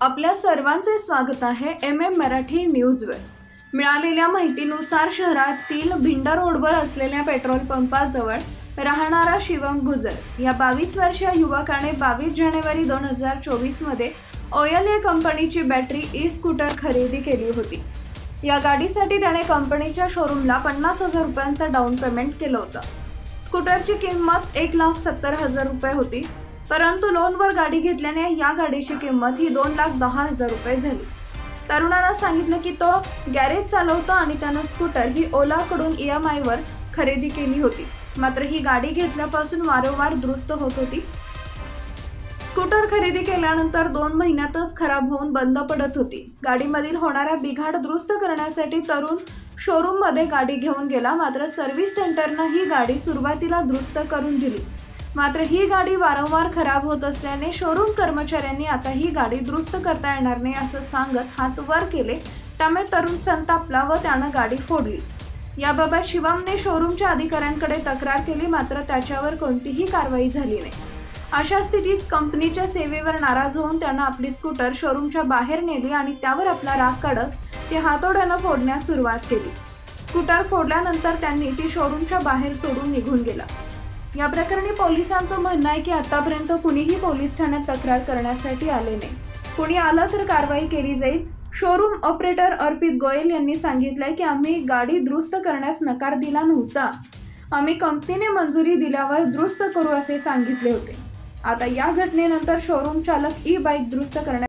आपल्या सर्वांचे स्वागत आहे MM मराठी न्यूजवर। मिळालेल्या माहितीनुसार शहरातील भिंड रोडवर असलेल्या पेट्रोल पंपाजवळ राहणारा शिवम गुजर या 22 वर्षीय युवकाने 22 जानेवारी 2024 मध्ये ऑयल या कंपनीची बॅटरी ई-स्कूटर खरेदी केली होती। या गाडीसाठी त्याने कंपनीच्या शोरूमला 50,000 रुपयांचा डाऊन पेमेंट केलं होतं। स्कूटरची किंमत 1,70,000 रुपये होती, परंतु लोनवर गाडी घेतल्याने या गाडीची किंमत ही 2,10,000 रुपये झाली। तरुणाला सांगितलं की तो गॅरेज चालवतो आणि त्यानं स्कूटर ही ओलाकडून EMI वर खरेदी केली होती, मात्र ही गाडी घेतल्यापासून वारंवार दुरुस्त होत होती। स्कूटर खरेदी केल्यानंतर 2 महिन्यातच खराब होऊन बंद पडत होती। गाडीमधील होणारा बिघाड दुरुस्त करण्यासाठी तरुण शोरूममध्ये गाडी घेऊन गेला, मात्र सर्व्हिस सेंटरनं ही गाडी सुरुवातीला दुरुस्त करून दिली, मात्र ही गाडी वारंवार खराब होत असल्याने शोरूम कर्मचाऱ्यांनी आता ही गाडी दुरुस्त करता येणार नाही असं सांगत हात वर केले। त्यामुळे तरुण संतापला व त्यानं गाडी फोडली। याबाबत शिवमने शोरूमच्या अधिकाऱ्यांकडे तक्रार केली, मात्र त्याच्यावर कोणतीही कारवाई झाली नाही। अशा स्थितीत कंपनीच्या सेवेवर नाराज होऊन त्यानं आपली स्कूटर शोरूमच्या बाहेर नेली आणि त्यावर आपला राग काढत ती हातोड्यानं फोडण्यास सुरुवात केली। स्कूटर फोडल्यानंतर त्यांनी ती शोरूमच्या बाहेर सोडून निघून गेला। या प्रकरणी पोलिसांचं म्हणणं आहे की आतापर्यंत कुणीही पोलीस ठाण्यात तक्रार करण्यासाठी आले नाही। कुणी आलं तर कारवाई केली जाईल। शोरूम ऑपरेटर अर्पित गोयल यांनी सांगितलंय की आम्ही गाडी दुरुस्त करण्यास नकार दिला नव्हता, आम्ही कंपनीने मंजुरी दिल्यावर दुरुस्त करू असे सांगितले होते। आता या घटनेनंतर शोरूम चालक ई-बाईक दुरुस्त करण्यास